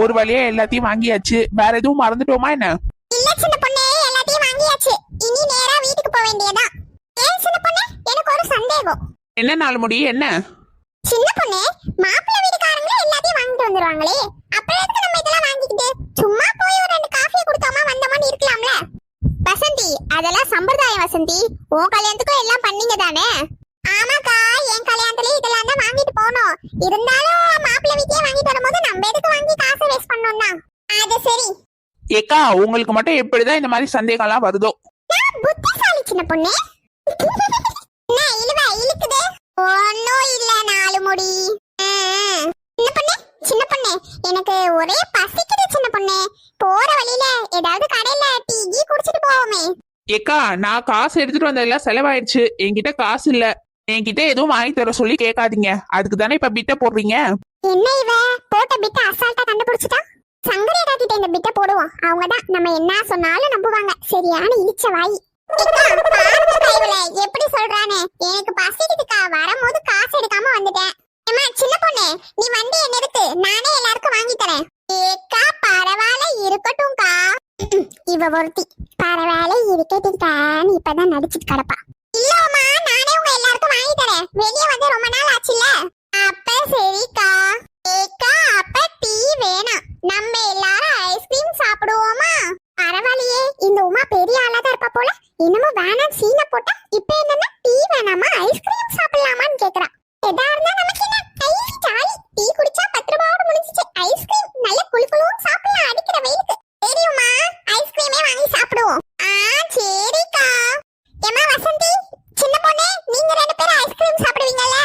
ஒரு வழியா எல்லாத்தையும் வாங்கியாச்சு. வேற எதுவும் மறந்துட்டோமா என்ன? இல்ல சின்ன பொண்ணே, எல்லாத்தையும் வாங்கியாச்சு. இனி நேரா வீட்டுக்கு போக வேண்டியதான். ஏன் சின்ன பொண்ணே, எனக்கு ஒரு சந்தேகம். என்ன நாள் முடி என்ன? சின்ன பொண்ணே, மாப்பிள்ளை வீட்டுக்காரங்க எல்லாத்தையும் வாங்கிட்டு வந்துருவாங்களே, அப்புறம் எதுக்கு நம்ம இதெல்லாம் வாங்கிக்கிட்டு? சும்மா போய் ஒரு 2 காஃபி குடிச்சோமா வந்தோமான்னு இருக்கலாம்ல. வசந்தி, அதெல்லாம் சம்பிரதாயம் வசந்தி. உன் கல்யாணத்துக்கும் எல்லாம் பண்ணீங்க தானே? ஆமாக்கா, என் கல்யாணத்துல இதெல்லாம் தான் வாங்கிட்டு போனோம். இருந்தாலும் மாப்பிள்ளை வீட்டையே வாங்கிட்டு வரும்போது நம்ம எதுக்கு வாங்கி காசை வேஸ்ட் பண்ணோம்னா? அது சரி. ஏக்கா, உங்களுக்கு மட்டும் எப்படிதான் இந்த மாதிரி சந்தேகம் எல்லாம் வருதோ? நான் புத்திசாலி சின்ன பொண்ணே. என்ன இழுவ இழுக்குது? ஒன்னும் இல்ல நாலு முடி. சின்ன பொண்ணே, சின்ன பொண்ணே, எனக்கு ஒரே பசிக்குது சின்ன பொண்ணே. போற வழியில ஏதாவது கடையில டீ கீ குடிச்சிட்டு போவோமே. ஏக்கா, நான் காசு எடுத்துட்டு வந்ததெல்லாம் செலவாயிடுச்சு. என்கிட்ட காசு இல்ல. என்கிட்ட எதுவும் வாங்கி தர சொல்லி கேட்காதீங்க. அதுக்கு தானே இப்ப பிட்ட போடுறீங்க. என்ன இவ போட்ட பிட்ட அசால்ட்டா கண்டுபிடிச்சிட்டா? சங்கரேடா கிட்ட இந்த பிட்ட போடுவோம். அவங்கதான் நம்ம என்ன சொன்னாலும் நம்புவாங்க. சரியான இழிச்ச வாய். எப்படி சொல்றானே, எனக்கு பசிக்குதுக்கா, வரும்போது காசு எடுக்காம வந்துட்டேன். ஏமா சின்ன பொண்ணு, நீ வண்டியை நிறுத்து, நானே எல்லாருக்கும் வாங்கி தரேன். ஏக்கா பரவாயில்ல இருக்கட்டும்க்கா. இவ ஒருத்தி பரவாயில்ல இருக்கட்டும்க்கான்னு இப்பதான் நடிச்சிட்டு கிடப்பா. இல்லம்மா, நானே உங்க எல்லாருக்கும் வாங்கி தரேன். வெளியே வந்து ரொம்ப நாள் ஆச்சுல்ல. அப்ப சரிக்கா. ஏக்கா, அப்ப டீ வேணாம். நம்ம எல்லாரும் ஐஸ்கிரீம் சாப்பிடுவோமா? பரவாயில்லையே, இந்த உமா பெரிய ஆளாதான் இருப்பா போல. இன்னமும் வேணாம் சீனை போட்டா இப்ப என்னன்னா டீ வேணாமா ஐஸ்கிரீம் சாப்பிடலாமான்னு கேக்குறா. எதா இருந்தா நமக்கு என்ன ஐஸ் சாய். டீ குடிச்சா 10 ரூபாயோட முடிஞ்சிச்சு. ஐஸ்கிரீம் நல்ல குளுகுளுன்னு சாப்பிடலாம் அடிக்கிற வெயிலுக்கு. சரி உமா, ஐஸ்கிரீமே வாங்கி சாப்பிடுவோம். சரிக்கா. ஏமா வசந்தி, சின்ன பொண்ணே, நீங்க 2 பேரும் ஐஸ்கிரீம் சாப்பிடுவீங்கல்ல?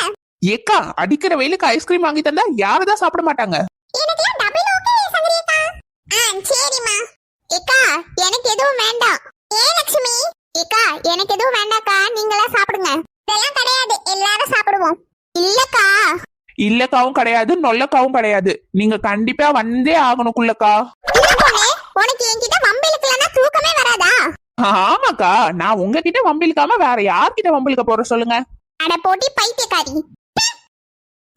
ஏக்கா, அடிக்கிற வெயிலுக்கு ஐஸ்கிரீம் வாங்கி தந்தா யாரதான் சாப்பிட மாட்டாங்க. எனக்கு டபுள் ஓகே சங்கரிக்கா. சரிம்மா. ஏக்கா, எனக்கு எதுவும் வேண்டாம். லட்சுமி, ஏக்கா எனக்கு எதுவும் வேண்டாக்கா, நீங்களா சாப்பிடுங்க. இதெல்லாம் கிடையாது, எல்லாரும் சாப்பிடுவோம். இல்லக்கா. இல்லக்காவும் கிடையாது, நொல்லக்காவும் கிடையாது. நீங்க கண்டிப்பா வந்தே ஆகணுக்குள்ளக்கா. உனக்கு என்கிட்ட வம்பிழுக்கலன்னா தூக்கமே வராதா? ஆமாக்கா, நான் உங்ககிட்ட வம்பிழுக்காம வேற யார்கிட்ட வம்பிழுக்க போற சொல்லுங்க. அட போட்டி பைத்தியக்காரி.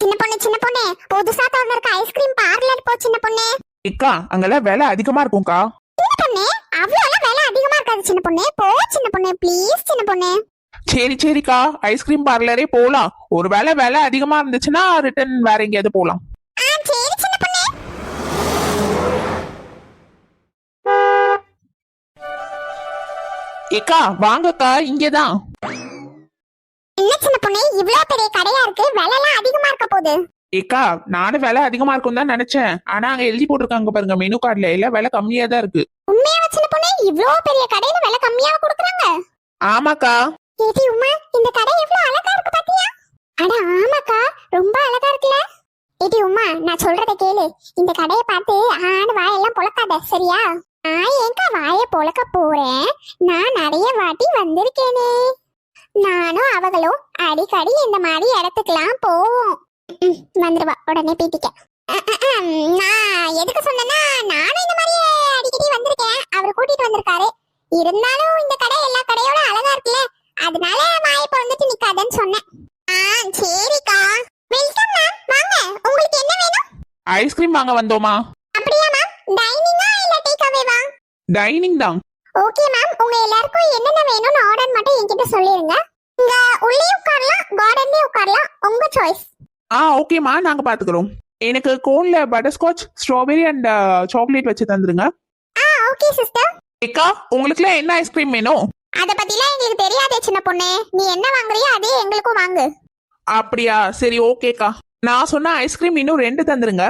சின்ன பொண்ணு, சின்ன பொண்ணு, புதுசா திறந்திருக்க ஐஸ்கிரீம் பார்லர் போ சின்ன பொண்ணு. ஏக்கா, அங்கெல்லாம் விலை அதிகமா இருக்கும்க்கா. சின்ன பொண்ணு, அவ்வளவு விலை அதிகமா இருக்காது சின்ன பொண்ணு. போ சின்ன பொண்ணு, ப்ளீஸ் சின்ன பொண்ணு. சரி சரிக்கா, ஐஸ்கிரீம் பார்லரே போலாம். ஒருவேளை விலை அதிகமா இருந்துச்சுன்னா ரிட்டர்ன் வேற எங்கேயாவது போலாம். சரி சின்ன பொண்ணு. ஏக்கா வாங்கக்கா, இங்கதான். என்ன சின்ன பொண்ணு, இவ்வளவு பெரிய கடையா இருக்கு, விலை எல்லாம் அதிகமா இருக்க போகுது. ஏக்கா, நானும் விலை அதிகமா இருக்கும் தான் நினைச்சேன். ஆனா அங்க எழுதி போட்டிருக்காங்க பாருங்க மெனு கார்டுல, இல்ல விலை கம்மியா தான் இருக்கு. உண்மையா சின்ன பொண்ணு, இவ்வளவு பெரிய கடையில விலை கம்மியா கொடுக்குறாங்க? ஆமாக்கா. ஏடி உமா, இந்த கடை எவ்வளவு அழகா இருக்கு பாத்தியா? அட ஆமாக்கா, ரொம்ப அழகா இருக்குல. ஏடி உமா, நான் சொல்றத கேளு. இந்த கடையை பார்த்து ஆன வாயெல்லாம் பொளக்காத, சரியா? நான் ஏங்கா வாயை பொளக்க போறேன்? நான் நிறைய வாட்டி வந்திருக்கேனே. நானும் அவங்களும் அடிக்கடி இந்த மாதிரி இடத்துக்குலாம் போவோம். வந்துருவா உடனே பீட்டிக்க. நான் எதுக்கு சொன்னேன்னா, நானும் இந்த மாதிரி அடிக்கடி வந்திருக்கேன். அவர் கூட்டிட்டு வந்திருக்காரு. இருந்தாலும் இந்த கடை எல்லா கடையோட அழகா இருக்குல்ல, அதனால வாயை பொளந்துட்டு நிக்காதன்னு சொன்னேன். சரிக்கா. வெல்கம் மேம், வாங்க. உங்களுக்கு என்ன வேணும்? ஐஸ்கிரீம் வாங்க வந்தோமா. அப்படியா மேம்? டைனிங்கா இல்ல டேக் அவேவா? டைனிங் தான். ஓகே மேம், உங்க எல்லாருக்கும் என்னென்ன வேணும்னு ஆர்டர் மட்டும் என்கிட்ட சொல்லிருங்க. இங்க உள்ளே உட்காரலாம், கார்டன்லயே உட்காரலாம், உங்க சாய்ஸ். ஓகேமா, நாங்க பாத்துக்கிறோம். எனக்கு கோன்ல பட்டர்ஸ்காட்ச், ஸ்ட்ராபெரி அண்ட் சாக்லேட் வச்சு தந்துருங்க. Okay sister. ஏக்கா, உங்களுக்குலாம் என்ன ஐஸ்கிரீம் வேணும்? அத பத்திலாம் எங்களுக்கு தெரியாதே சின்ன பொண்ணே. நீ என்ன வாங்குறியோ அதே எங்களுக்கும் வாங்கு. அப்படியா, சரி ஓகேக்கா. நான் சொன்ன ஐஸ்கிரீம் இன்னும் 2 தந்துருங்க.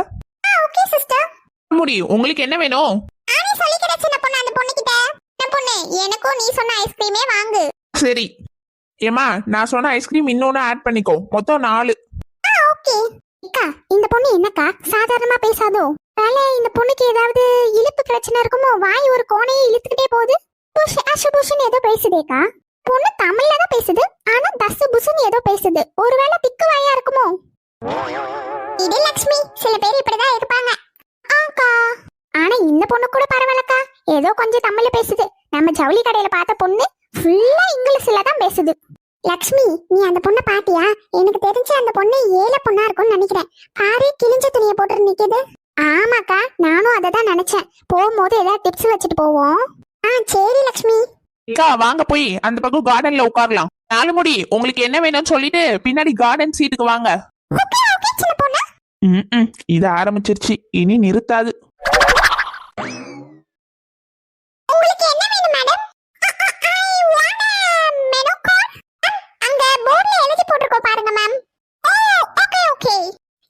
Okay sister. முடியும். உங்களுக்கு என்ன வேணும்? நானே சொல்லிக்கிறேன் சின்ன பொண்ணு அந்த பொண்ணுகிட்ட. சின்ன பொண்ணு, எனக்கும் நீ சொன்ன ஐஸ்கிரீமே வாங்கு. சரி ஏமா, நான் சொன்ன ஐஸ்கிரீம் இன்னொன்னு ஆட் பண்ணிக்கோ. மொத்தம் 4. ஓகே. அக்கா, இந்த பொண்ணு என்னக்கா சாதாரணமா பேசாதோ? வேலை இந்த பொண்ணுக்கு ஏதாவது இழுப்பு பிரச்சனை இருக்குமோ? வாய் ஒரு கோணையே இழுத்துக்கிட்டே போகுது. புஷன் ஏதோ பேசுதேக்கா. பொண்ணு தமிழ்ல தான் பேசுது, ஆனா தசு புசுன்னு ஏதோ பேசுது. ஒருவேளை திக்கு வாயா இருக்குமோ? இது லட்சுமி, சில பேர் இப்படிதான் இருப்பாங்க. ஆக்கா, ஆனா இந்த பொண்ணு கூட பரவாயில்லக்கா, ஏதோ கொஞ்சம் தமிழ்ல பேசுது. நம்ம ஜவுளி கடையில பார்த்த பொண்ணு ஃபுல்லா இங்கிலீஷ்ல தான் பேசுது. லக்ஷ்மி, நீ அந்த பொண்ணை பாத்தியா? எனக்கு தெரிஞ்சு அந்த பொண்ணு ஏழை பொண்ணா இருக்கும்னு நினைக்கிறேன். பாரு, கிழிஞ்ச துணியை போட்டு நிக்குது. ஆமாக்கா நானும் அதை தான் நினைச்சேன். போகும்போது ஏதாவது டிப்ஸ் வச்சுட்டு போவோம். சரி லக்ஷ்மி. அக்கா வாங்க போய் அந்த பக்கம் கார்டன்ல உட்காரலாம். 4 முடி உங்களுக்கு என்ன வேணும்னு சொல்லிட்டு பின்னாடி கார்டன் சீட்டுக்கு வாங்க. ஓகே ஓகே சின்ன பொண்ணு. இது ஆரம்பிச்சிருச்சு, இனி நிறுத்தாது. உங்களுக்கு என்ன வேணும் madam? I want menu card. அங்க போர்ட்ல எழுதி போட்டுருக்கோம் பாருங்க மேம். ஓ ஓகே ஓகே.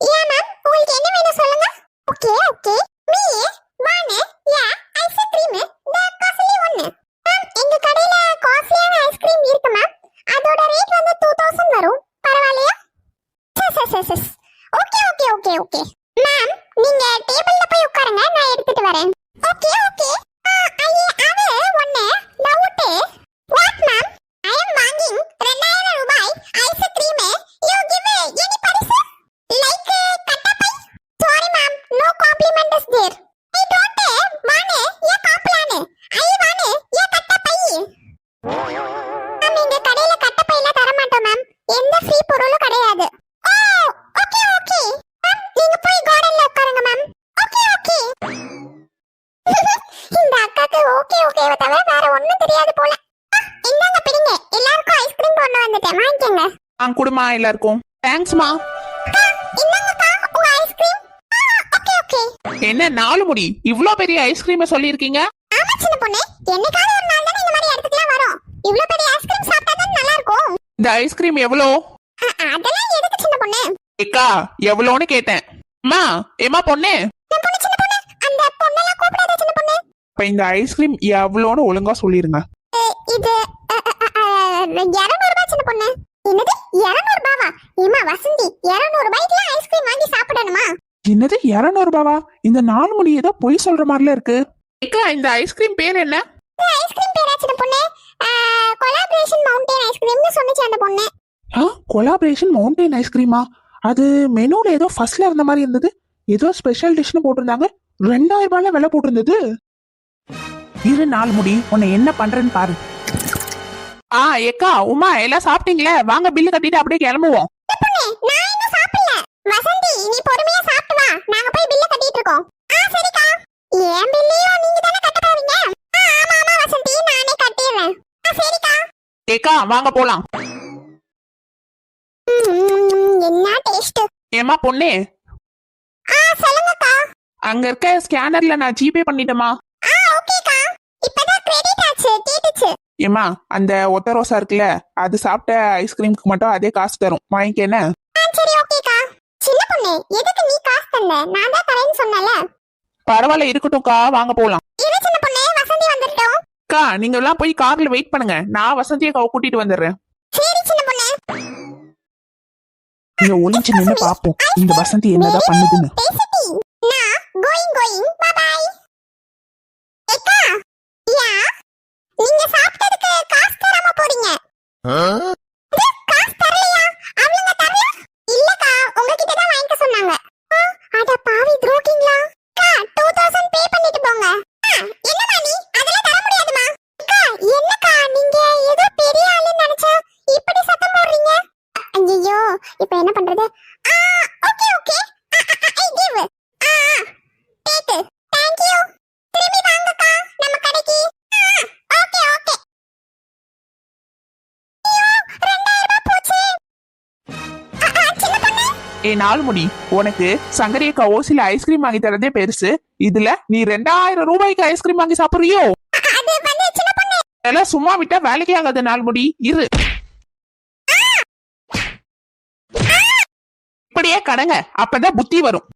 யா மேம் உங்களுக்கு என்ன வேணும் சொல்லுங்க. Okay okay. மீ வாண்ட் யா ஐஸ்கிரீம் த காஸ்ட்லி ஒன்னு. மேம் எங்க கடையில காஸ்ட்லியான ஐஸ்கிரீம் இருக்கு மேம். அதோட ரேட் வந்து 2000 வரும். பரவாயில்லையா? சஸ் okay okay okay okay. Ma'am நீங்க டேபிள்ல போய் உட்காருங்க, நான் எடுத்துட்டு வரேன். Okay okay. இந்த அக்காக்கு ஓகே ஓகேவை தவிர வேற ஒண்ணும் தெரியாது போல. என்னங்க பிடிங்க, எல்லாருக்கும் ஐஸ்கிரீம் கொண்டு வந்துட்டேன், வாங்கிக்கங்க. குடுமா எல்லாருக்கும். தேங்க்ஸ்மா. என்னங்கக்கா உங்க ஐஸ்கிரீம்? Okay okay. என்ன 4 முடி இவ்ளோ பெரிய ஐஸ்கிரீம் சொல்லிருக்கீங்க? ஆமா சின்ன பொண்ணு, என்னைக்காவது ஒரு நாள் தானே இந்த மாதிரி இடத்துக்குலாம் வரோம். இவ்ளோ பெரிய ஐஸ்கிரீம் சாப்பிட்டா தான் நல்லா இருக்கும். இந்த ஐஸ்கிரீம் எவ்வளோ? அதெல்லாம் எதுக்கு சின்ன பொண்ணு? ஏக்கா எவ்வளோன்னு கேட்டேன். அம்மா ஏமா பொண்ணு, சின்ன பொண்ணு சின்ன பொண்ணு, அந்த பொண்ணெல்லாம் கூப்பிடாத சின்ன பொண்ணு. இப்ப இந்த ஐஸ்கிரீம் எவ்வளோன்னு ஒழுங்கா சொல்லிருங்க. இது 200 ரூபாய் சின்ன பொண்ணு. என்னது 200 ரூபாவா? ஏமா வசந்தி, 200 ரூபாய்க்கு ஐஸ்கிரீம் வாங்கி சாப்பிடணுமா? என்னது 200 ரூபாவா? இந்த 4 முடி ஏதோ பொய் சொல்ற மாதிரில இருக்கு. ஏக்கா இந்த ஐஸ்கிரீம் பேர் என்ன? ஐஸ்கிரீம் பேரா சின்ன பொண்ணு? கொலாபரேஷன் மவுண்டன் ஐஸ்கிரீம்னு சொன்னிச்சு அந்த பொண்ணு. கொலாபரேஷன் மவுண்டன் ஐஸ்கிரீமா? அது மெனுல ஏதோ ஃபர்ஸ்ட்ல இருந்த மாதிரி இருந்தது. ஏதோ ஸ்பெஷல் டிஷ்னு போட்டிருந்தாங்க. 2000 ரூபாய்ல விலை போட்டிருந்தது. இரு 4 முடி உன்னை என்ன பண்றேன்னு பாரு. ஏக்கா உமா எல்லாம் சாப்பிட்டீங்களே, வாங்க பில்லு கட்டிட்டு அப்படியே கிளம்புவோம். நான் இன்னும் சாப்பிடல. வசந்தி நீ பொறுமையா சாப்பிட்டு வா, நாங்க போய் பில்ல கட்டிட்டு இருக்கோம். சரிக்கா. ஏன் பில்லையும் நீங்க தானே கட்ட போறீங்க? ஆமா ஆமா வசந்தி, நானே கட்டிடுறேன். சரிக்கா. ஏக்கா வாங்க போலாம். என்ன டேஸ்ட். ஏமா பொண்ணே, சொல்லுங்கக்கா. அங்க இருக்க ஸ்கேனர்ல நான் ஜிபே பண்ணிட்டேமா. ஓகேக்கா. இப்பதான் கிரெடிட் ஆச்சு, கேட்டுச்சு. ஏமா அந்த ஒத்த ரோசா இருக்குல்ல, அது சாப்பிட்ட ஐஸ்கிரீமுக்கு மட்டும் அதே காசு தரும், வாங்கிக்கேன. சரி ஓகேக்கா. சின்ன பொண்ணு எதுக்கு நீ காசு தந்த? நான் தான் தரேன்னு சொன்னல. பரவாயில்ல இருக்கட்டும்க்கா, வாங்க போலாம். இரு சின்ன பொண்ணு, வசந்தி வந்துட்டோம். அக்கா நீங்க எல்லாம் போய் கார்ல வெயிட் பண்ணுங்க, நான் வசந்தியை கூட்டிட்டு வந்துடுறேன். சரி சின்ன பொண்ணு. இங்க ஒளிஞ்சு நின்னு பாப்போம் இந்த வசந்தி என்னதான் பண்ணுதுன்னு. Bye bye. ஏக்கா, யா நீங்க சாப்பிட்டதுக்கு காசு தராம போறீங்க. காசு தரலையா? அவளுங்க தரல? இல்லக்கா, உங்ககிட்ட தான் வாங்கிக்க சொன்னாங்க. அட பாவி துரோகிங்களா. அக்கா 2000 பே பண்ணிட்டு போங்க. என்னமா நீ? அதெல்லாம் தர முடியாதுமா. அக்கா என்னக்கா நீங்க ஏதோ பெரிய ஆளுன்னு நினைச்சா இப்படி சத்தம் போடுறீங்க. ஐயோ இப்போ என்ன பண்றது? Okay okay. I give. Take. Thank you. திரும்பி வாங்கக்கா நம்ம கடைக்கு. Okay okay. ஐயோ 2000 ரூபாய் போச்சு. சின்ன பொண்ணு. 4 முடி உனக்கு சங்கரியக்கா ஓசில ஐஸ்கிரீம் வாங்கி தரதே பெருசு, இதுல நீ 2000 ரூபாய்க்கு ஐஸ்கிரீம் வாங்கி சாப்பிடுறியோ? அது வந்து சின்ன பொண்ணு. எல்லாம் சும்மா விட்டா வேலைக்கே ஆகாது 4 முடி. இரு இப்படியே கடங்க, அப்பதான் புத்தி வரும்.